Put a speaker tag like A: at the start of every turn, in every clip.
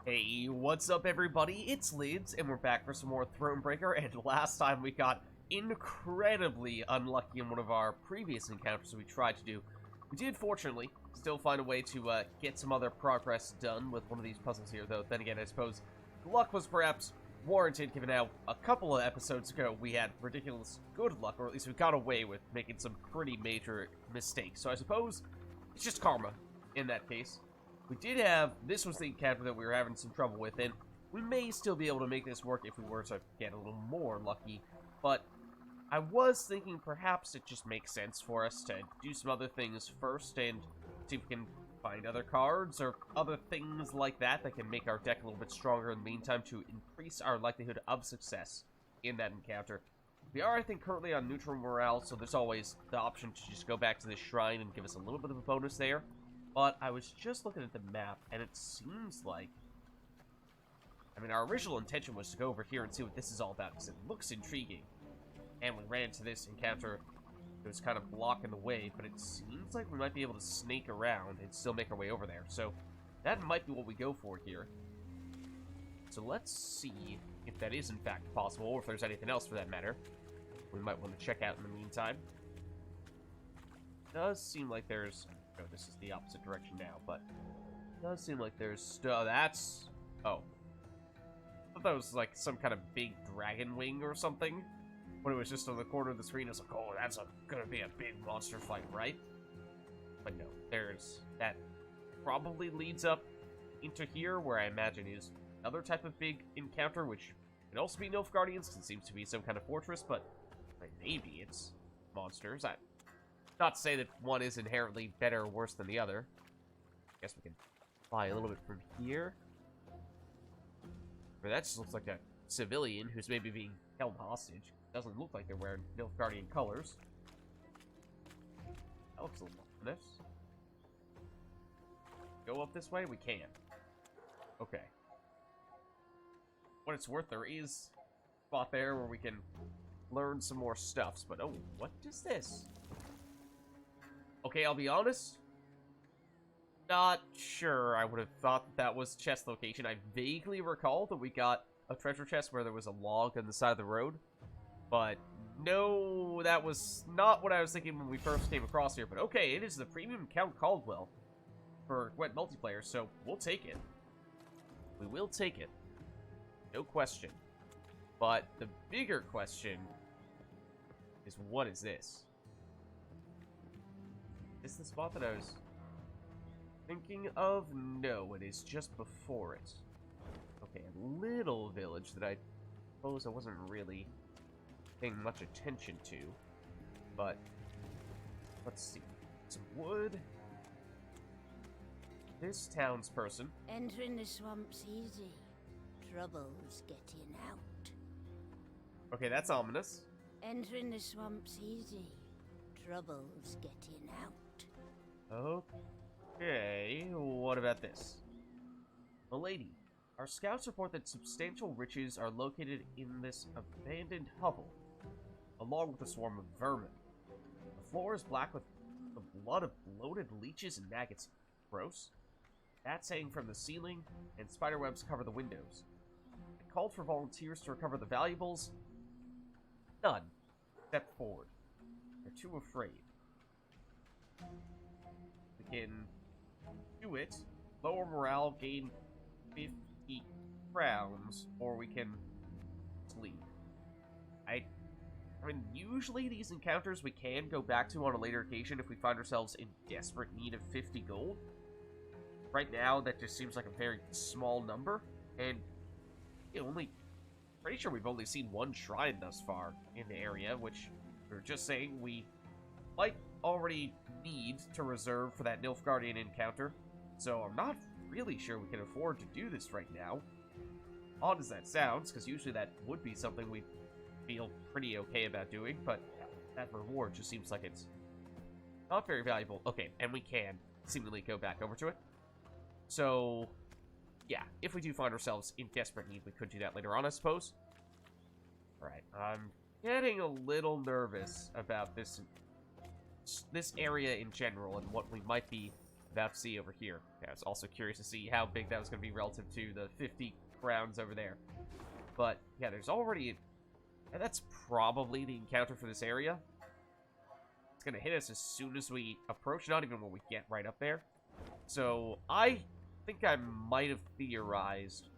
A: Hey, what's up everybody? It's Lyds, and we're back for some more Thronebreaker, and last time we got incredibly unlucky in one of our previous encounters we tried to do. We did, fortunately, still find a way to get some other progress done with one of these puzzles here, though then again, I suppose luck was perhaps warranted, given how a couple of episodes ago we had ridiculous good luck, or at least we got away with making some pretty major mistakes. So I suppose it's just karma in that case. We did have, this was the encounter that we were having some trouble with, and we may still be able to make this work if we were to get a little more lucky, but I was thinking perhaps it just makes sense for us to do some other things first and see if we can find other cards or other things like that that can make our deck a little bit stronger in the meantime to increase our likelihood of success in that encounter. We are, I think, currently on neutral morale, so there's always the option to just go back to this shrine and give us a little bit of a bonus there. But I was just looking at the map, and it seems like... I mean, our original intention was to go over here and see what this is all about, because it looks intriguing. And we ran into this encounter that was kind of blocking the way, but it seems like we might be able to snake around and still make our way over there. So, that might be what we go for here. So let's see if that is in fact possible, or if there's anything else for that matter we might want to check out in the meantime. It does seem like there's... Oh, this is the opposite direction now, but it does seem like there's stuff. That's... Oh. I thought that was like some kind of big dragon wing or something. When it was just on the corner of the screen, I was like, oh, that's gonna be a big monster fight, right? But no, there's... That probably leads up into here, where I imagine is another type of big encounter, which could also be Nilfgaardians, because it seems to be some kind of fortress, but maybe it's monsters. Not to say that one is inherently better or worse than the other. I guess we can fly a little bit from here. But that just looks like a civilian who's maybe being held hostage. Doesn't look like they're wearing Nilfgaardian colors. That looks a little ominous. Go up this way? We can. Okay. What it's worth, there is a spot there where we can learn some more stuffs. But, oh, what is this? Okay, I'll be honest. Not sure I would have thought that was chest location. I vaguely recall that we got a treasure chest where there was a log on the side of the road. But no, that was not what I was thinking when we first came across here. But okay, it is the premium Count Caldwell for Gwent multiplayer, so we'll take it. We will take it. No question. But the bigger question is, what is this? Is this the spot that I was thinking of? No, it is just before it. Okay, a little village that I suppose I wasn't really paying much attention to. But, let's see. Some wood. This townsperson.
B: Entering the swamp's easy. Trouble's getting out.
A: Okay, that's ominous.
B: Entering the swamp's easy. Trouble's getting out.
A: Okay, what about this? Milady, our scouts report that substantial riches are located in this abandoned hovel, along with a swarm of vermin. The floor is black with the blood of bloated leeches and maggots. Gross. Bats hang from the ceiling, and spiderwebs cover the windows. I called for volunteers to recover the valuables. None. Step forward. They're too afraid. We can do it. Lower morale, gain 50 crowns, or we can sleep. I mean, usually these encounters we can go back to on a later occasion if we find ourselves in desperate need of 50 gold. Right now, that just seems like a very small number, and pretty sure we've only seen one shrine thus far in the area, which we were just saying we might already need to reserve for that Nilfgaardian encounter, so I'm not really sure we can afford to do this right now. Odd as that sounds, because usually that would be something we'd feel pretty okay about doing, but that reward just seems like it's not very valuable. Okay, and we can seemingly go back over to it. So, yeah, if we do find ourselves in desperate need, we could do that later on, I suppose. Alright, I'm getting a little nervous about this area in general and what we might be about to see over here. Yeah, I was also curious to see how big that was going to be relative to the 50 crowns over there. But, yeah, there's already... And that's probably the encounter for this area. It's going to hit us as soon as we approach, not even when we get right up there. So, I think I might have theorized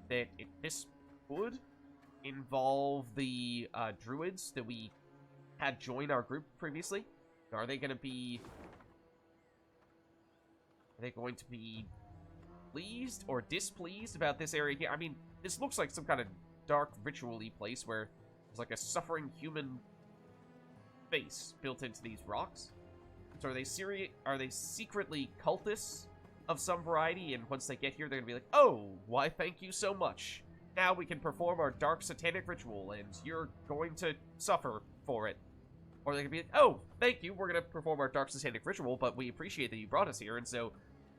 A: that this would involve the druids that we had joined our group previously. Are they going to be... Are they going to be pleased or displeased about this area here? I mean, this looks like some kind of dark ritual-y place where there's like a suffering human face built into these rocks. So are they secretly cultists of some variety, and once they get here, they're gonna be like, oh, why, thank you so much. Now we can perform our dark satanic ritual, and you're going to suffer for it. Or they could be like, oh, thank you, we're gonna perform our dark satanic ritual, but we appreciate that you brought us here, and so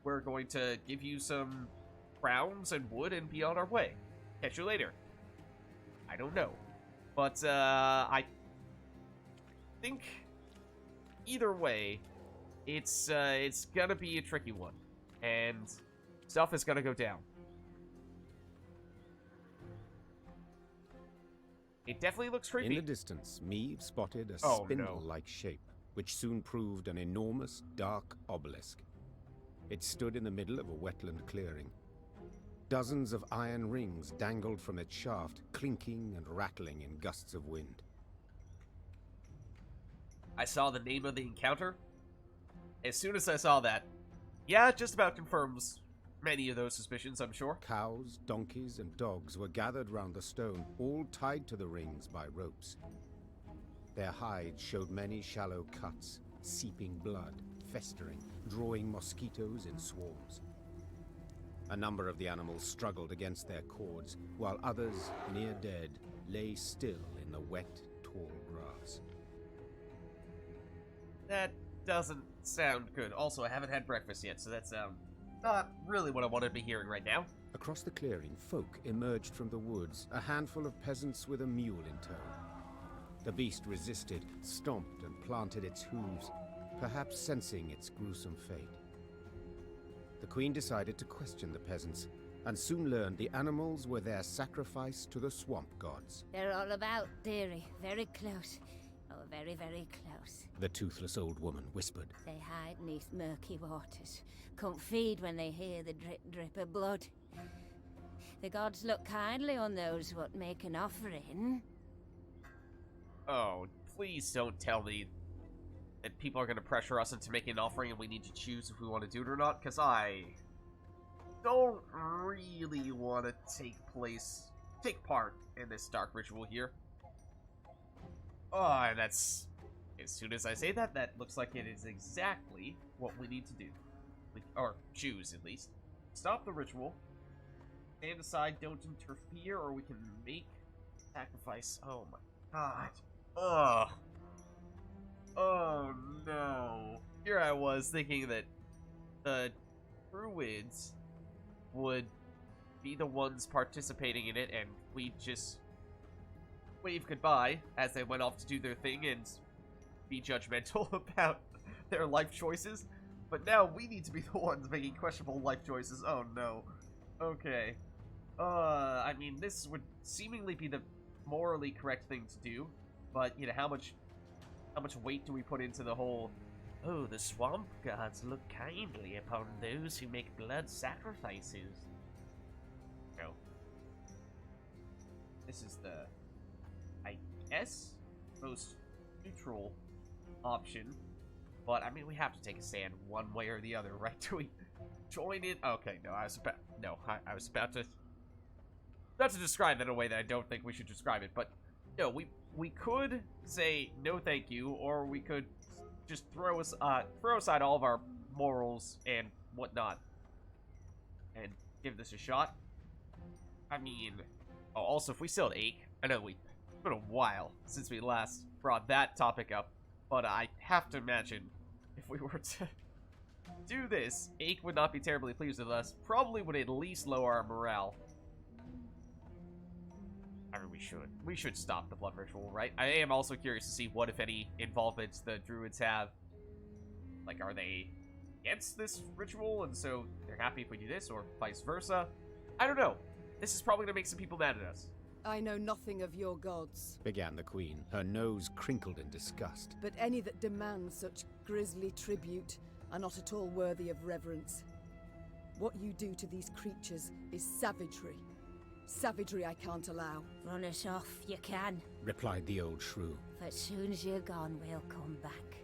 A: we're going to give you some crowns and wood and be on our way. Catch you later. I don't know. But, I think either way, it's gonna be a tricky one. And stuff is gonna go down. It definitely looks creepy.
C: In the distance, Meve spotted a spindle-like shape, which soon proved an enormous, dark obelisk. It stood in the middle of a wetland clearing. Dozens of iron rings dangled from its shaft, clinking and rattling in gusts of wind.
A: I saw the name of the encounter. As soon as I saw that, yeah, it just about confirms many of those suspicions, I'm sure.
C: Cows, donkeys, and dogs were gathered round the stone, all tied to the rings by ropes. Their hides showed many shallow cuts, seeping blood, festering, drawing mosquitoes in swarms. A number of the animals struggled against their cords, while others, near dead, lay still in the wet, tall grass.
A: That doesn't sound good. Also, I haven't had breakfast yet, so that's not really what I wanted to be hearing right now.
C: Across the clearing, folk emerged from the woods, a handful of peasants with a mule in tow. The beast resisted, stomped and planted its hooves, perhaps sensing its gruesome fate. The queen decided to question the peasants, and soon learned the animals were their sacrifice to the swamp gods.
B: They're all about, dearie. Very close. Oh, very, very close.
C: The toothless old woman whispered.
B: They hide neath murky waters. Can't feed when they hear the drip drip of blood. The gods look kindly on those what make an offering.
A: Oh, please don't tell me that people are going to pressure us into making an offering and we need to choose if we want to do it or not, because I don't really want to take part in this dark ritual here. Oh, and that's... As soon as I say that, that looks like it is exactly what we need to do. Or choose, at least. Stop the ritual. Stand aside, don't interfere, or we can make sacrifice. Oh my god. Ugh. Oh no. Here I was thinking that the druids would be the ones participating in it, and we'd just wave goodbye as they went off to do their thing and be judgmental about their life choices. But now we need to be the ones making questionable life choices. Oh no. Okay. I mean, this would seemingly be the morally correct thing to do, but, you know, how much weight do we put into the whole, oh, the swamp gods look kindly upon those who make blood sacrifices? No. This is the, I guess, most neutral option. But, I mean, we have to take a stand one way or the other, right? Do we join in? Okay, no, I was about to describe that in a way that I don't think we should describe it. But, no, we could say no thank you, or we could just throw aside all of our morals and whatnot and give this a shot. I mean, oh, also, if we still had Ache, I know it's been a while since we last brought that topic up, but I have to imagine if we were to do this, Ache would not be terribly pleased with us, probably would at least lower our morale. I mean, we should stop the blood ritual, right? I am also curious to see what, if any, involvements the druids have. Like, are they against this ritual, and so they're happy if we do this, or vice versa. I don't know. This is probably going to make some people mad at us.
D: I know nothing of your gods,
C: began the queen, her nose crinkled in disgust.
D: but any that demand such grisly tribute are not at all worthy of reverence. What you do to these creatures is savagery. Savagery I can't allow.
B: Run us off, you can.
C: Replied the old shrew.
B: But soon as you're gone, we'll come back.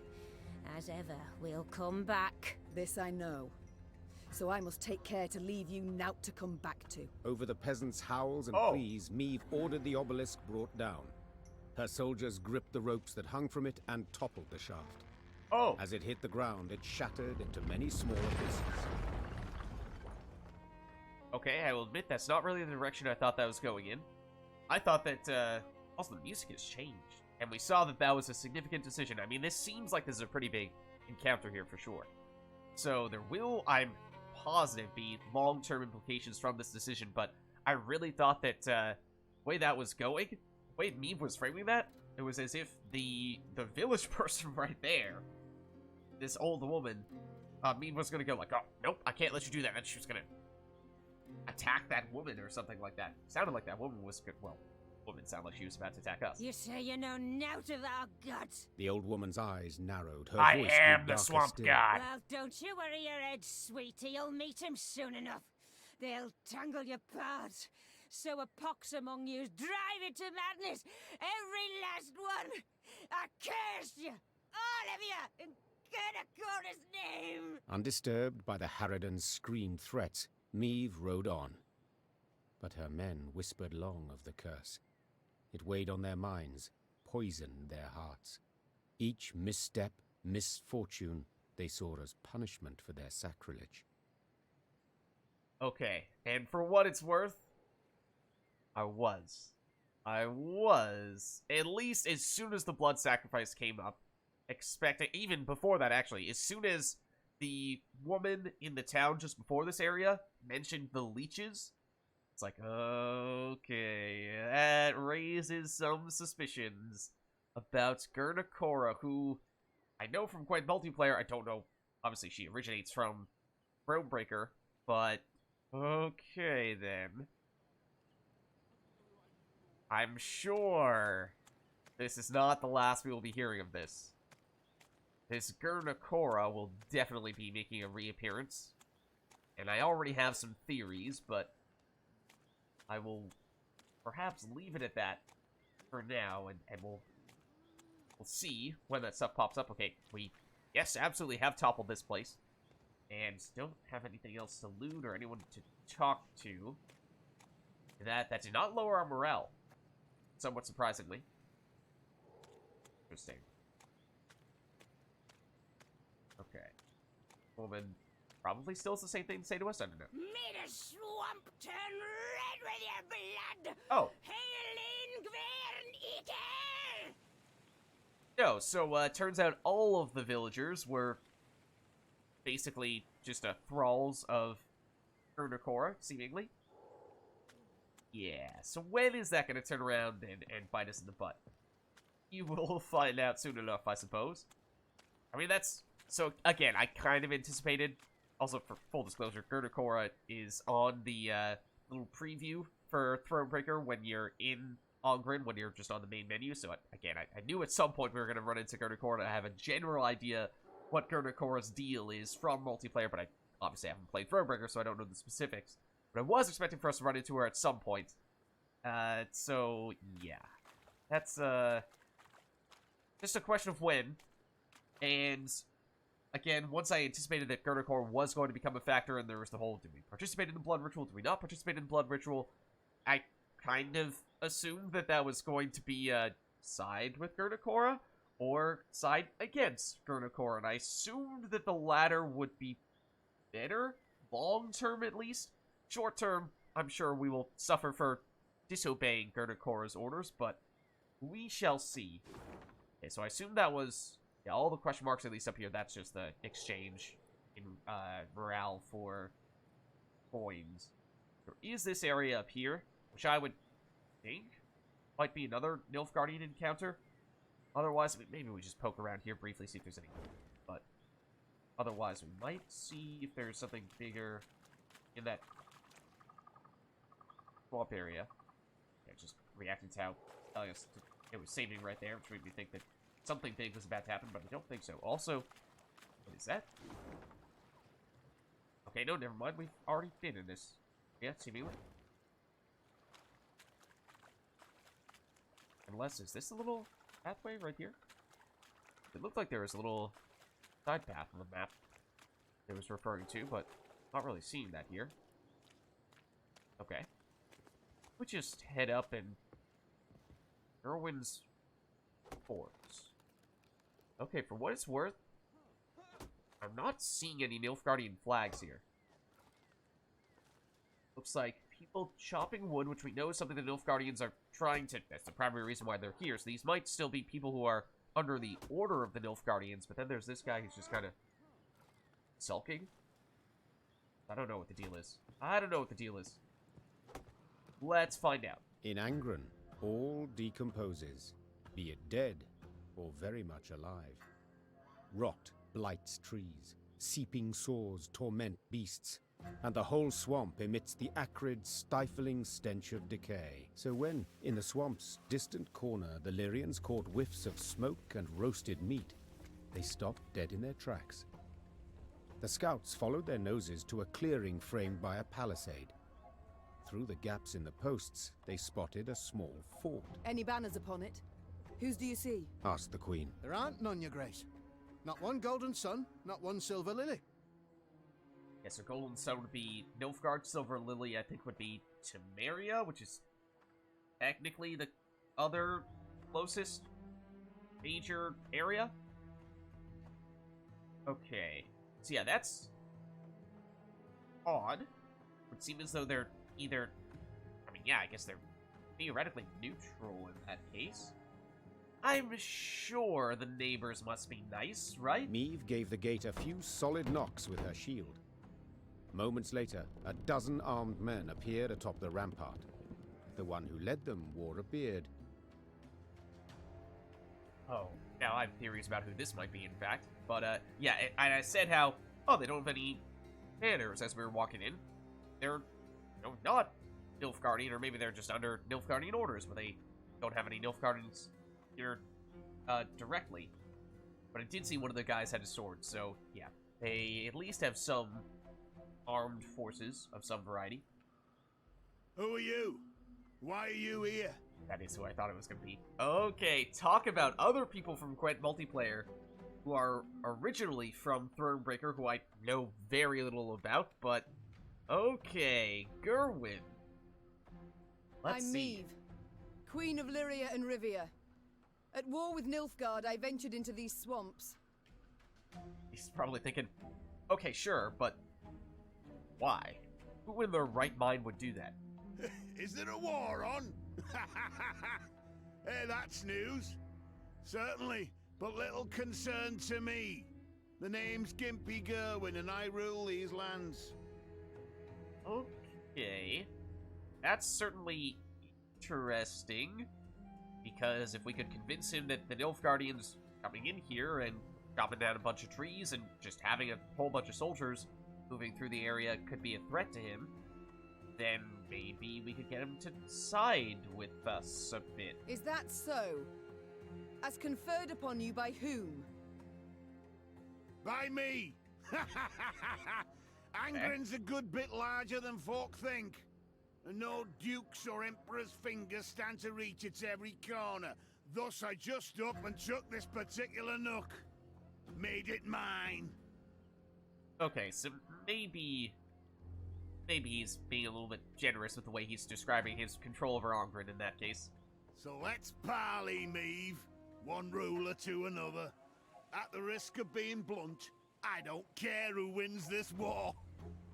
B: As ever, we'll come back.
D: This I know. So I must take care to leave you naught to come back to.
C: Over the peasants' howls and pleas, Meve ordered the obelisk brought down. Her soldiers gripped the ropes that hung from it and toppled the shaft.
A: Oh!
C: As it hit the ground, it shattered into many smaller pieces.
A: Okay, I will admit that's not really the direction I thought that was going in. I thought that, also the music has changed. And we saw that that was a significant decision. I mean, this seems like this is a pretty big encounter here for sure. So there will, I'm positive, be long-term implications from this decision, but I really thought that, the way that was going, the way Meve was framing that, it was as if the village person right there, this old woman, Meve was gonna go like, oh, nope, I can't let you do that, and she was gonna attack that woman or something like that. Sounded like that woman was good. Well, woman sounded like she was about to attack us.
B: You say you know naught of our gods.
C: The old woman's eyes narrowed. Her
A: I
C: voice
A: am
C: grew
A: the
C: darker
A: swamp
C: still.
A: god.
B: Well, don't you worry your head, sweetie. You'll meet him soon enough. They'll tangle you apart. Sow a pox among you, drive you to madness. Every last one. I curse you, all of you, in Gerdakora's name.
C: Undisturbed by the Harridan's screamed threats, Meve rode on. But her men whispered long of the curse. It weighed on their minds, poisoned their hearts. Each misstep, misfortune, they saw as punishment for their sacrilege.
A: Okay, and for what it's worth, I was, at least as soon as the blood sacrifice came up, expecting, even before that actually, as soon as the woman in the town just before this area mentioned the leeches, it's like, okay, that raises some suspicions about Gernakora, who I know from Gwent multiplayer. I don't know, obviously she originates from Thronebreaker, but okay then. I'm sure this is not the last we will be hearing of this. This Gernakora will definitely be making a reappearance, and I already have some theories, but I will perhaps leave it at that for now, and we'll see when that stuff pops up. Okay, we, yes, absolutely have toppled this place, and don't have anything else to loot or anyone to talk to. That did not lower our morale, somewhat surprisingly. Interesting. Okay. Woman probably still has the same thing to say to us, I don't know.
B: May the swamp turn red with your blood!
A: Oh.
B: Hail in Gwern Eater!
A: No, so, turns out all of the villagers were basically just thralls of Gernakora, seemingly. Yeah, so when is that going to turn around and bite us in the butt? You will find out soon enough, I suppose. I mean, that's... So, again, I kind of anticipated... Also, for full disclosure, Gernakora is on the little preview for Thronebreaker when you're in Ongren, when you're just on the main menu. So, again, I knew at some point we were going to run into Gernakora. I have a general idea what Gernakora's deal is from multiplayer, but I obviously haven't played Thronebreaker, so I don't know the specifics. But I was expecting for us to run into her at some point. So, yeah. That's, just a question of when. And, again, once I anticipated that Gernakora was going to become a factor, and there was the whole, did we participate in the blood ritual, did we not participate in the blood ritual, I kind of assumed that that was going to be, side with Gernakora, or side against Gernakora, and I assumed that the latter would be better, long-term at least. Short-term, I'm sure we will suffer for disobeying Gernakora's orders, but we shall see. Okay, so I assume that was... Yeah, all the question marks at least up here, that's just the exchange in morale for coins. There is this area up here, which I would think might be another Nilfgaardian encounter. Otherwise, maybe we just poke around here briefly, see if there's any. But Otherwise, we might see if there's something bigger in that swamp area. Yeah, just reacting to how it was saving right there, which made me think that something big was about to happen, but I don't think so. Also, what is that? Okay, no, never mind. We've already been in this. Yeah, seemingly. Unless, is this a little pathway right here? It looked like there was a little side path on the map it was referring to, but not really seeing that here. Okay. We just head up and Irwin's forts. Okay, for what it's worth, I'm not seeing any Nilfgaardian flags here. Looks like people chopping wood, which we know is something the Nilfgaardians are trying to... That's the primary reason why they're here. So these might still be people who are under the order of the Nilfgaardians, but then there's this guy who's just kind of sulking. I don't know what the deal is. I don't know what the deal is. Let's find out.
C: In Angren, all decomposes, be it dead or very much alive. Rot blights trees, seeping sores torment beasts, and the whole swamp emits the acrid, stifling stench of decay. So when, in the swamp's distant corner, the Lyrians caught whiffs of smoke and roasted meat, they stopped dead in their tracks. The scouts followed their noses to a clearing framed by a palisade. Through the gaps in the posts, they spotted a small fort.
D: Any banners upon it? Whose do you see?
C: Asked the queen.
E: There aren't none, your grace. Not one golden sun, not one silver lily.
A: Yes, so Golden Sun would be Nilfgaard, Silver Lily, I think, would be Temeria, which is technically the other closest major area. Okay. So yeah, that's odd. It would seem as though they're either... I mean, yeah, I guess they're theoretically neutral in that case. I'm sure the neighbors must be nice, right?
C: Meve gave the gate a few solid knocks with her shield. Moments later, a dozen armed men appeared atop the rampart. The one who led them wore a beard.
A: Oh, now I have theories about who this might be, in fact. But, yeah, and I said how, oh, they don't have any banners as we were walking in. They're, not Nilfgaardian, or maybe they're just under Nilfgaardian orders, but they don't have any Nilfgaardians here, directly. But I did see one of the guys had a sword, so, yeah. They at least have some armed forces of some variety.
E: Who are you? Why are you here?
A: That is who I thought it was going to be. Okay, talk about other people from Gwent multiplayer who are originally from Thronebreaker, who I know very little about, but okay, Gerwin. Let's
D: I'm
A: see.
D: Meve, Queen of Lyria and Rivia. At war with Nilfgaard, I ventured into these swamps.
A: He's probably thinking, okay, sure, but why? Who in their right mind would do that?
E: Is there a war on? Hey, that's news. Certainly, but little concern to me. The name's Gimpy Gerwin, and I rule these lands.
A: Okay. That's certainly interesting, because if we could convince him that the Nilfgaardians coming in here and chopping down a bunch of trees and just having a whole bunch of soldiers moving through the area could be a threat to him, then maybe we could get him to side with us a bit.
D: Is that so? As conferred upon you by whom?
E: By me! Angren's a good bit larger than folk think. And no dukes or emperor's fingers stand to reach its every corner. Thus I just up and took this particular nook. Made it mine.
A: Okay, so maybe he's being a little bit generous with the way he's describing his control over Angren in that case.
E: So let's parley, Meve. One ruler to another. At the risk of being blunt, I don't care who wins this war.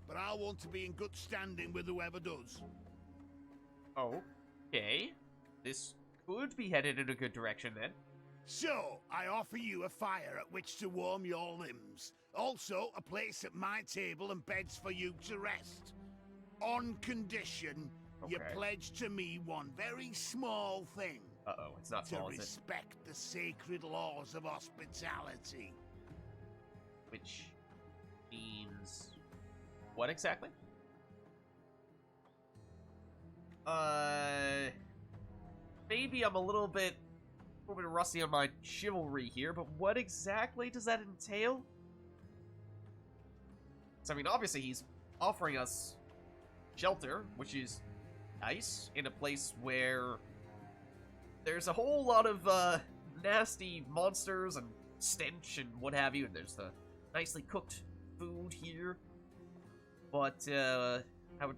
E: But I want to be in good standing with whoever does.
A: Okay. This could be headed in a good direction then.
E: So, I offer you a fire at which to warm your limbs. Also, a place at my table and beds for you to rest. On condition, you
A: Okay.
E: pledge to me one very small thing.
A: Uh-oh, it's not
E: To
A: small, is it?
E: respect the sacred laws of hospitality.
A: Which means what exactly? Maybe I'm a little bit rusty on my chivalry here, but what exactly does that entail? So, I mean, obviously he's offering us shelter, which is nice, in a place where there's a whole lot of, nasty monsters and stench and what have you, and there's the nicely cooked food here. But, I would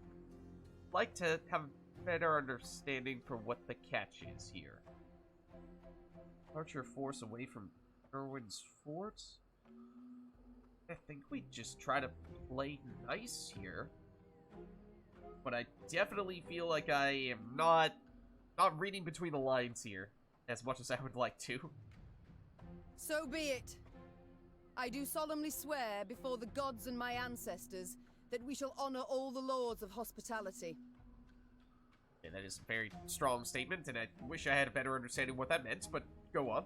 A: like to have a better understanding for what the catch is here. Archer force away from Irwin's fort? I think we just try to play nice here. But I definitely feel like I am not reading between the lines here as much as I would like to.
D: So be it. I do solemnly swear before the gods and my ancestors that we shall honor all the laws of hospitality.
A: Yeah, that is a very strong statement, and I wish I had a better understanding of what that meant, but go on.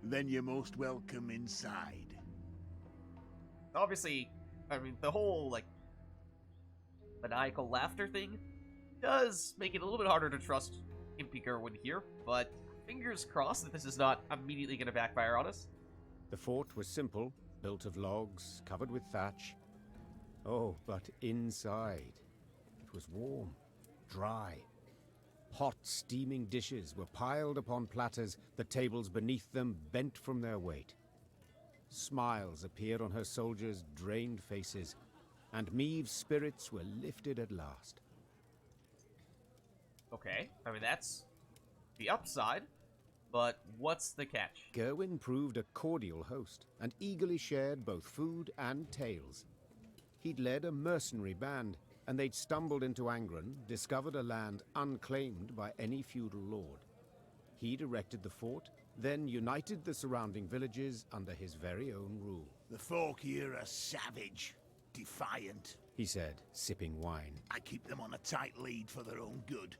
E: Then you're most welcome inside.
A: Obviously, I mean, the whole, like, maniacal laughter thing does make it a little bit harder to trust Impy Gerwin here, but fingers crossed that this is not immediately going to backfire on us.
C: The fort was simple, built of logs, covered with thatch. Oh, but inside, it was warm, dry. Hot, steaming dishes were piled upon platters, the tables beneath them bent from their weight. Smiles appeared on her soldiers' drained faces, and Meve's spirits were lifted at last.
A: Okay, I mean, that's the upside, but what's the catch?
C: Gerwin proved a cordial host, and eagerly shared both food and tales. He'd led a mercenary band, and they'd stumbled into Angren, discovered a land unclaimed by any feudal lord. He'd erected the fort, then united the surrounding villages under his very own rule.
E: The folk here are savage, defiant.
C: He said, sipping wine.
E: I keep them on a tight lead for their own good.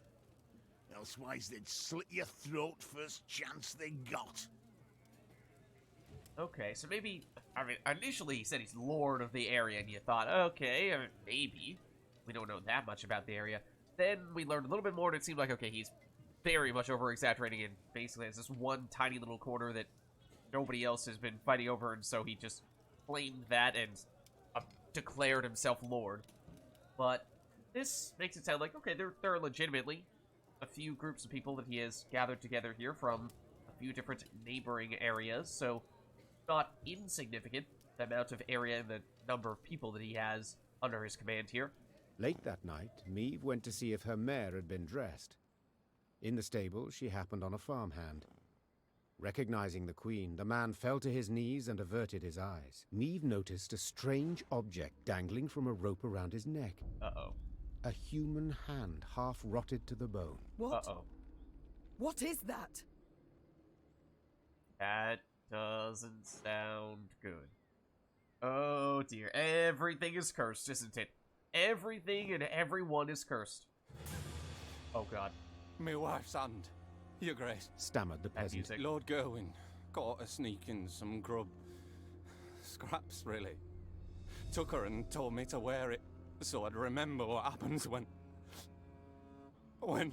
E: Elsewise they'd slit your throat first chance they got.
A: Okay, so maybe, I mean, initially he said he's lord of the area, and you thought, okay, I mean, maybe. We don't know that much about the area. Then we learned a little bit more, and it seemed like, okay, he's very much over-exaggerating, and basically has this one tiny little corner that nobody else has been fighting over, and so he just claimed that and declared himself lord. But this makes it sound like, okay, there are legitimately a few groups of people that he has gathered together here from a few different neighboring areas, so not insignificant, the amount of area and the number of people that he has under his command here.
C: Late that night, Meve went to see if her mare had been dressed. In the stable, she happened on a farmhand. Recognizing the queen, the man fell to his knees and averted his eyes. Meve noticed a strange object dangling from a rope around his neck.
A: Uh-oh.
C: A human hand, half rotted to the bone.
D: What?
A: Uh-oh.
D: What is that?
A: That doesn't sound good. Oh dear, everything is cursed, isn't it? Everything and everyone is cursed. Oh god.
F: Me wife's hand, your grace.
C: Stammered the
A: That
C: peasant.
A: music.
F: Lord Gerwin caught her sneaking some grub. Scraps, really. Took her and told me to wear it, so I'd remember what happens when... When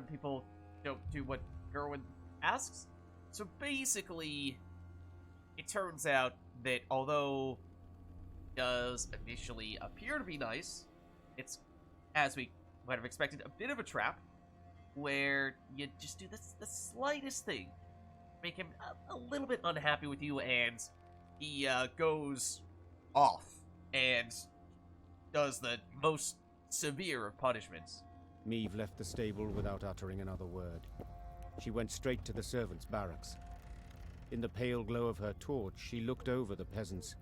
A: people don't do what Gerwin asks. So basically, it turns out that although it does initially appear to be nice, it's, as we might have expected, a bit of a trap, where you just do the slightest thing, make him a little bit unhappy with you, and he goes off and does the most severe of punishments.
C: Meve left the stable without uttering another word. She went straight to the servants' barracks. In the pale glow of her torch, she looked over the peasants,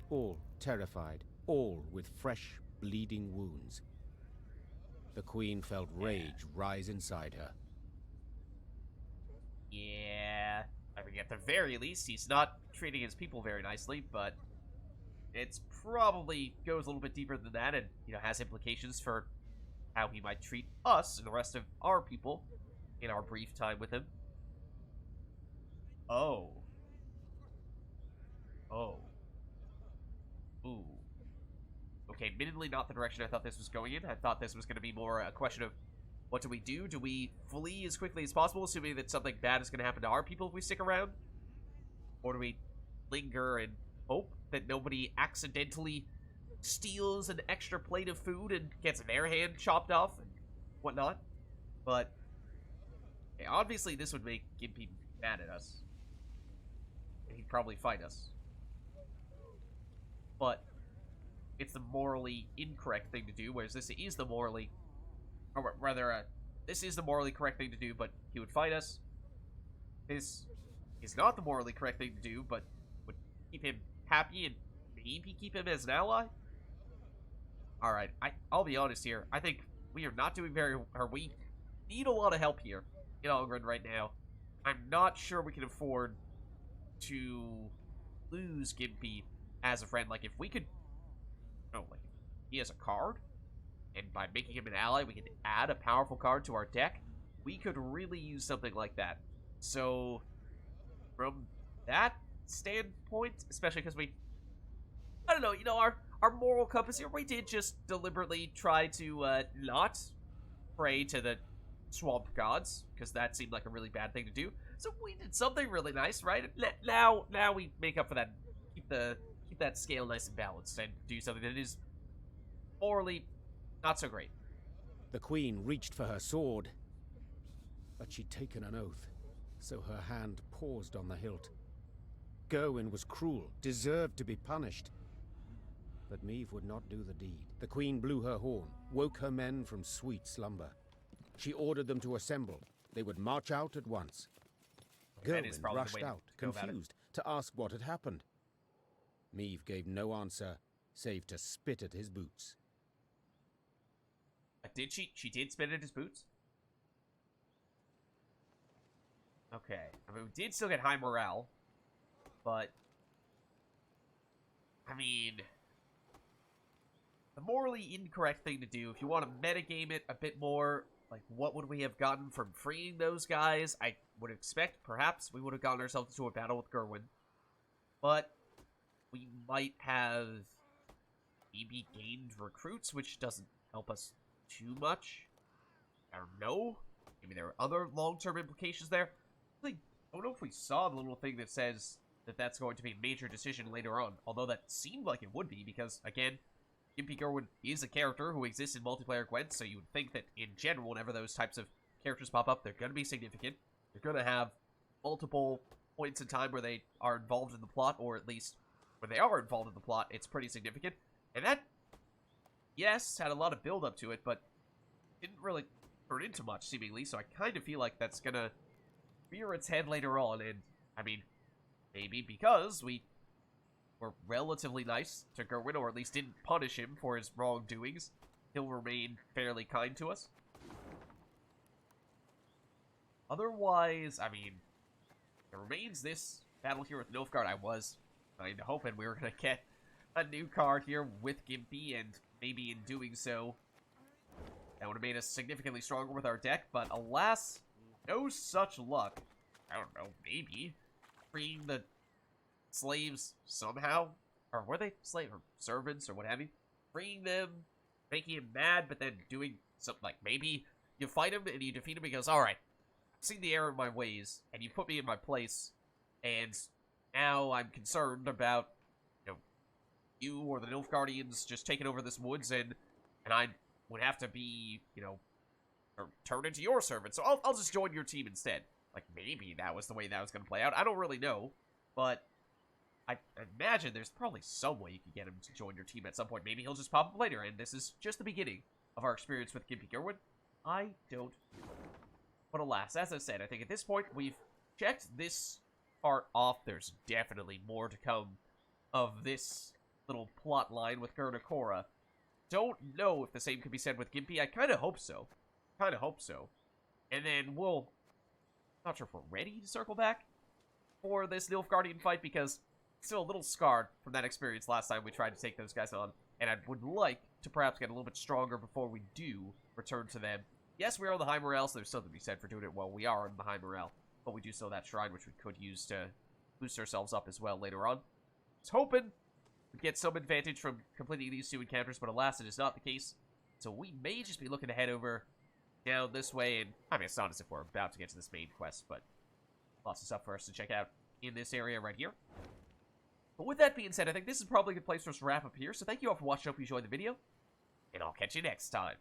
C: all terrified, all with fresh, bleeding wounds. The queen felt rage rise inside her.
A: Yeah, I mean, at the very least, he's not treating his people very nicely, but it's probably goes a little bit deeper than that and, you know, has implications for how he might treat us and the rest of our people in our brief time with him. Oh. Oh. Ooh. Okay, admittedly not the direction I thought this was going in. I thought this was going to be more a question of what do we do? Do we flee as quickly as possible, assuming that something bad is going to happen to our people if we stick around? Or do we linger and hope that nobody accidentally steals an extra plate of food and gets their hand chopped off and whatnot? But okay, obviously this would make Gimpy mad at us. And he'd probably fight us. But it's the morally incorrect thing to do, whereas this is the morally... Or rather, this is the morally correct thing to do, but he would fight us. This is not the morally correct thing to do, but would keep him happy and maybe keep him as an ally? Alright, I'll be honest here. I think we are not doing very... Or we need a lot of help here in Algren right now. I'm not sure we can afford to lose Gimpy as a friend. Like, if we could... No, like, he has a card, and by making him an ally, we could add a powerful card to our deck. We could really use something like that. So, from that standpoint, especially because we... I don't know, you know, our moral compass here, we did just deliberately try to not pray to the swamp gods, because that seemed like a really bad thing to do. So we did something really nice, right? Now we make up for that, keep that scale nice and balanced, and do something that is morally not so great.
C: The queen reached for her sword, but she'd taken an oath, so her hand paused on the hilt. Gerwin was cruel, deserved to be punished. But Meve would not do the deed. The queen blew her horn, woke her men from sweet slumber. She ordered them to assemble. They would march out at once. Gerwin rushed out, confused, to ask what had happened. Meve gave no answer, save to spit at his boots.
A: Did she? She did spit at his boots? Okay. I mean, we did still get high morale, but... I mean... The morally incorrect thing to do, if you want to metagame it a bit more, like, what would we have gotten from freeing those guys? I would expect, perhaps, we would have gotten ourselves into a battle with Gerwin. But we might have maybe gained recruits, which doesn't help us too much. I don't know. Maybe there are other long-term implications there. I don't know if we saw the little thing that says that that's going to be a major decision later on. Although that seemed like it would be, because, again, Gimpy Gerwin is a character who exists in multiplayer Gwent, so you would think that, in general, whenever those types of characters pop up, they're going to be significant. They're going to have multiple points in time where they are involved in the plot, or at least when they are involved in the plot, it's pretty significant. And that, yes, had a lot of build-up to it, but didn't really turn into much, seemingly, so I kind of feel like that's going to rear its head later on, and, I mean, maybe because we were relatively nice to Gerwin, or at least didn't punish him for his wrongdoings, he'll remain fairly kind to us. Otherwise, I mean, there remains this battle here with Nilfgaard. I was kind of hoping we were going to get a new card here with Gimpy, and maybe in doing so, that would have made us significantly stronger with our deck, but alas, no such luck. I don't know, maybe freeing the slaves somehow, or were they slave or servants or what have you? Freeing them, making him mad, but then doing something like maybe you fight him and you defeat him because, alright, I've seen the error in my ways, and you put me in my place, and now I'm concerned about, you know, you or the Nilfgaardians just taking over this woods, and I would have to be, you know, or turn into your servant, so I'll just join your team instead. Like, maybe that was the way that was going to play out. I don't really know, but I imagine there's probably some way you could get him to join your team at some point. Maybe he'll just pop up later, and this is just the beginning of our experience with Gimpy Gerwin. I don't know. But alas, as I said, I think at this point we've checked this part off. There's definitely more to come of this little plot line with Gernakora. Don't know if the same could be said with Gimpy. I kind of hope so. And then we'll... Not sure if we're ready to circle back for this Nilfgaardian fight, because still a little scarred from that experience last time we tried to take those guys on, and I would like to perhaps get a little bit stronger before we do return to them. Yes, we are on the high morale, so there's something to be said for doing it while we are on the high morale, but we do still have that shrine, which we could use to boost ourselves up as well later on. was hoping we'd get some advantage from completing these 2 encounters, but alas, it is not the case. So we may just be looking to head over down this way, and I mean, it's not as if we're about to get to this main quest, but lots of stuff for us to check out in this area right here. But with that being said, I think this is probably a good place for us to wrap up here, so thank you all for watching. I hope you enjoyed the video, and I'll catch you next time.